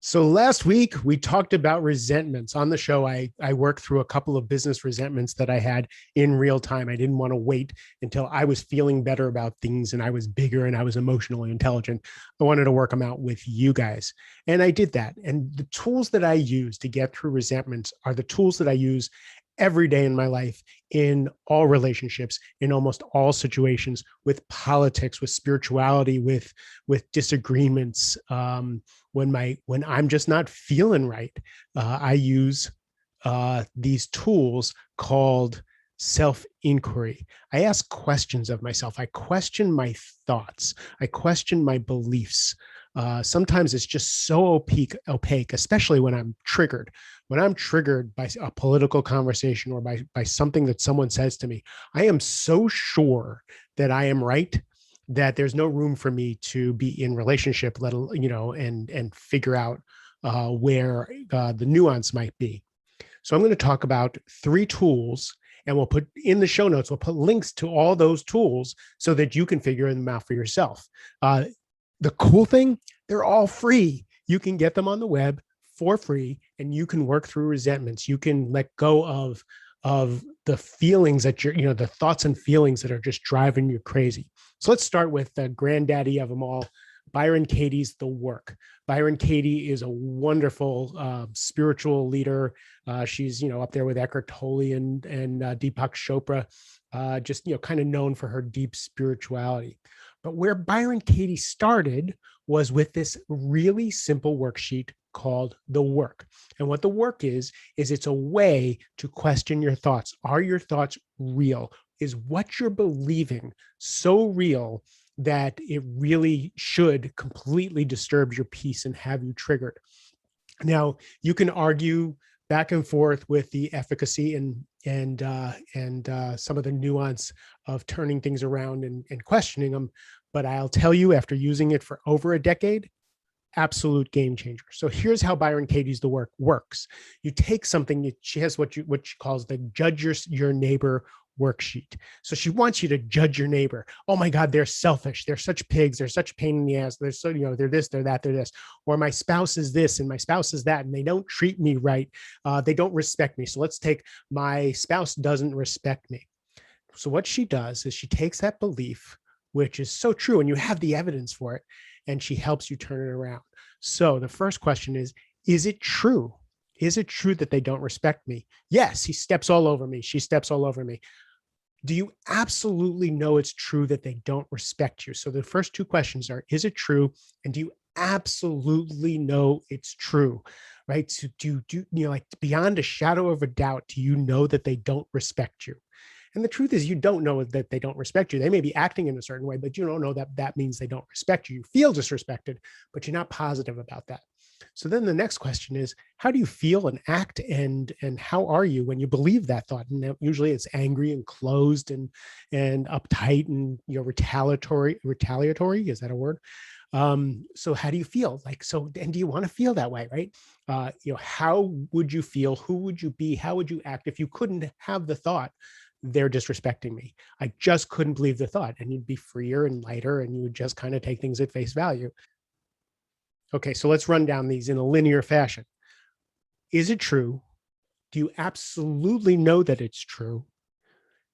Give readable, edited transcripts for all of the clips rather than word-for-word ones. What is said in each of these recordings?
So last week we talked about resentments on the show. I worked through a couple of business resentments that I had in real time. I didn't want to wait until I was feeling better about things and I was bigger and I was emotionally intelligent. I wanted to work them out with you guys. And I did that. And the tools that I use to get through resentments are the tools that I use every day in my life, in all relationships, in almost all situations, with politics, with spirituality, with disagreements. When I'm just not feeling right, I use these tools called self inquiry. I ask questions of myself. I question my thoughts. I question my beliefs. Sometimes it's just so opaque, especially when I'm triggered. When I'm triggered by a political conversation or by something that someone says to me, I am so sure that I am right that there's no room for me to be in relationship, let alone, and figure out where the nuance might be. So I'm going to talk about three tools, and we'll put in the show notes, we'll put links to all those tools so that you can figure them out for yourself. The cool thing, they're all free. You can get them on the web for free, and you can work through resentments. You can let go of the feelings that the thoughts and feelings that are just driving you crazy. So let's start with the granddaddy of them all, Byron Katie's The Work. Byron Katie is a wonderful spiritual leader. She's up there with Eckhart Tolle and Deepak Chopra, just kind of known for her deep spirituality. But where Byron Katie started was with this really simple worksheet called The Work. And what The Work is it's a way to question your thoughts. Are your thoughts real? Is what you're believing so real that it really should completely disturb your peace and have you triggered? Now, you can argue back and forth with the efficacy and some of the nuance of turning things around and questioning them. But I'll tell you, after using it for over a decade, absolute game changer. So here's how Byron Katie's The Work works. You take something, she has what she calls the judge your neighbor worksheet. So she wants you to judge your neighbor. Oh my God, they're selfish. They're such pigs. They're such a pain in the ass. They're so, they're this, they're that, they're this. Or my spouse is this and my spouse is that, and they don't treat me right. They don't respect me. So let's take my spouse doesn't respect me. So what she does is she takes that belief, which is so true, and you have the evidence for it, and she helps you turn it around. So the first question is it true? Is it true that they don't respect me? Yes, he steps all over me. She steps all over me. Do you absolutely know it's true that they don't respect you? So the first two questions are, is it true? And do you absolutely know it's true? Right? So do like beyond a shadow of a doubt, do you know that they don't respect you? And the truth is, you don't know that they don't respect you. They may be acting in a certain way, but you don't know that that means they don't respect you. You feel disrespected, but you're not positive about that. So then the next question is, how do you feel and act, and how are you when you believe that thought? And usually it's angry and closed and uptight and retaliatory. Is that a word? So how do you feel? And do you want to feel that way, right? How would you feel? Who would you be? How would you act if you couldn't have the thought, they're disrespecting me? I just couldn't believe the thought, and you'd be freer and lighter, and you would just kind of take things at face value. Okay, so let's run down these in a linear fashion. Is it true? Do you absolutely know that it's true?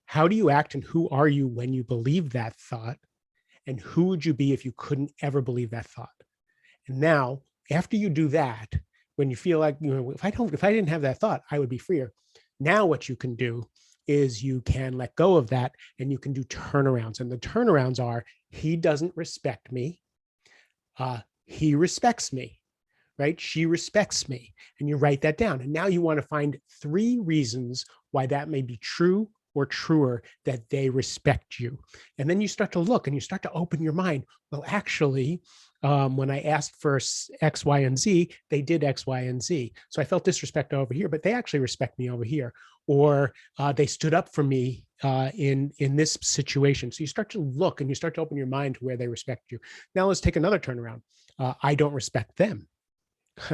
How do you act and who are you when you believe that thought? And who would you be if you couldn't ever believe that thought? And now, after you do that, when you feel like, if I didn't have that thought, I would be freer. Now what you can do is you can let go of that, and you can do turnarounds. And the turnarounds are, he doesn't respect me. He respects me, right? She respects me. And you write that down. And now you want to find 3 reasons why that may be true or truer, that they respect you. And then you start to look and you start to open your mind. Well, actually, when I asked for X, Y, and Z, they did X, Y, and Z. So I felt disrespect over here, but they actually respect me over here. Or they stood up for me in this situation. So you start to look and you start to open your mind to where they respect you. Now let's take another turnaround. I don't respect them.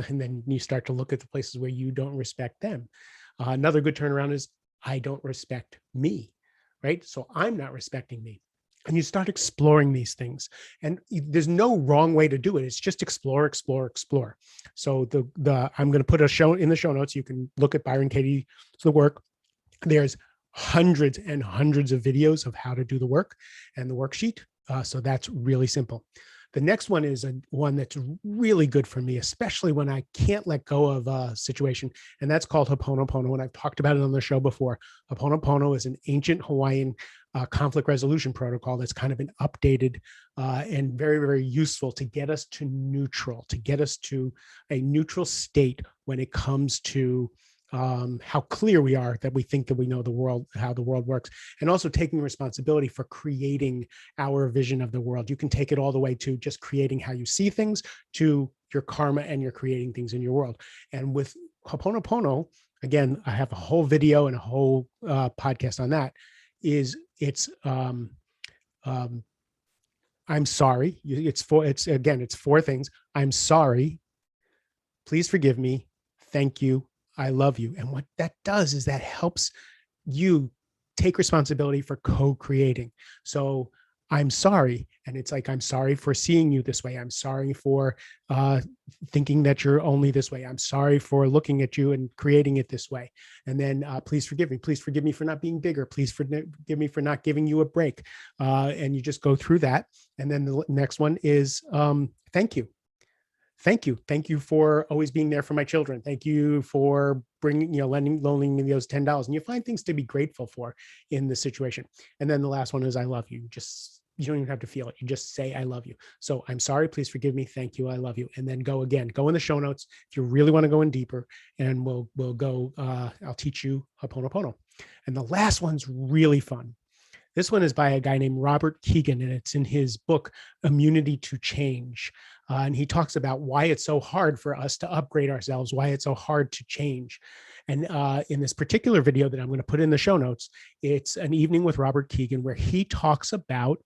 And then you start to look at the places where you don't respect them. Another good turnaround is, I don't respect me, right? So I'm not respecting me. and you start exploring these things. And there's no wrong way to do it. It's just explore, explore, explore. So I'm going to put a show in the show notes. You can look at Byron Katie's the work. There's hundreds and hundreds of videos of how to do the work and the worksheet. So that's really simple. The next one is one that's really good for me, especially when I can't let go of a situation, and that's called Pono. And I've talked about it on the show before. Pono is an ancient Hawaiian conflict resolution protocol that's kind of been updated and very, very useful to get us to neutral, to get us to a neutral state when it comes to how clear we are that we think that we know the world, how the world works, and also taking responsibility for creating our vision of the world. You can take it all the way to just creating how you see things, to your karma, and you're creating things in your world. And with Ho'oponopono, again, I have a whole video and a whole podcast on that. It's I'm sorry. It's four things. I'm sorry. Please forgive me. Thank you. I love you. And what that does is that helps you take responsibility for co-creating. So I'm sorry. And it's like, I'm sorry for seeing you this way. I'm sorry for thinking that you're only this way. I'm sorry for looking at you and creating it this way. And then please forgive me. Please forgive me for not being bigger. Please forgive me for not giving you a break. And you just go through that. And then the next one is thank you. Thank you. Thank you for always being there for my children. Thank you for bringing, loaning me those $10. And you find things to be grateful for in the situation. And then the last one is I love you. You don't even have to feel it. You just say, I love you. So I'm sorry, please forgive me. Thank you. I love you. And then go again, go in the show notes if you really want to go in deeper, and we'll go, I'll teach you Ho'oponopono. And the last one's really fun. This one is by a guy named Robert Keagan, and it's in his book, Immunity to Change. And he talks about why it's so hard for us to upgrade ourselves, why it's so hard to change. And in this particular video that I'm going to put in the show notes, it's an evening with Robert Keagan where he talks about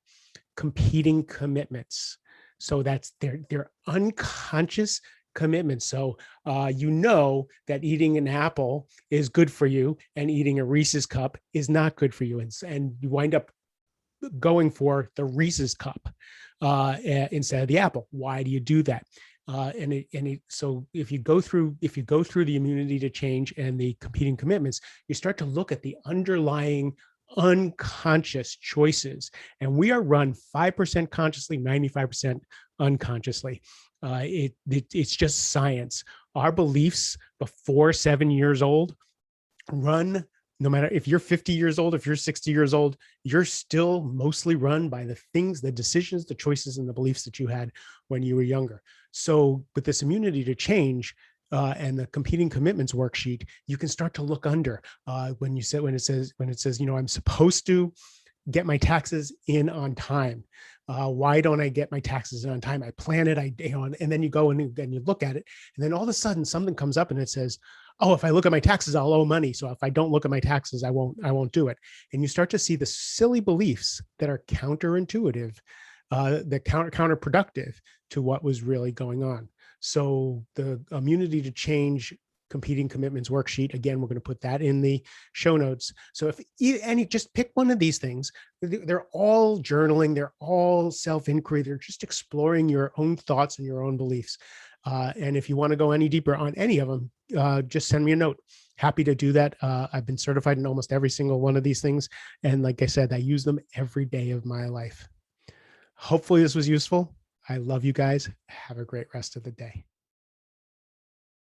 competing commitments. So that's their unconscious commitments. So that eating an apple is good for you and eating a Reese's cup is not good for you. And you wind up going for the Reese's cup instead of the apple. Why do you do that? So if you go through the immunity to change and the competing commitments, you start to look at the underlying unconscious choices. And we are run 5% consciously, 95% unconsciously. It's just science. Our beliefs before 7 years old run, no matter if you're 50 years old, if you're 60 years old, you're still mostly run by the things, the decisions, the choices, and the beliefs that you had when you were younger. So with this immunity to change, and the competing commitments worksheet, you can start to look under when it says, I'm supposed to get my taxes in on time. Why don't I get my taxes in on time? I plan it, and then you go and you look at it, and then all of a sudden something comes up and it says, oh, if I look at my taxes, I'll owe money. So if I don't look at my taxes, I won't do it. And you start to see the silly beliefs that are counterintuitive, that counterproductive to what was really going on. So the immunity to change competing commitments worksheet, again, we're going to put that in the show notes. So just pick one of these things. They're all journaling. They're all self-inquiry. They're just exploring your own thoughts and your own beliefs. And if you want to go any deeper on any of them, just send me a note. Happy to do that. I've been certified in almost every single one of these things. And like I said, I use them every day of my life. Hopefully this was useful. I love you guys. Have a great rest of the day.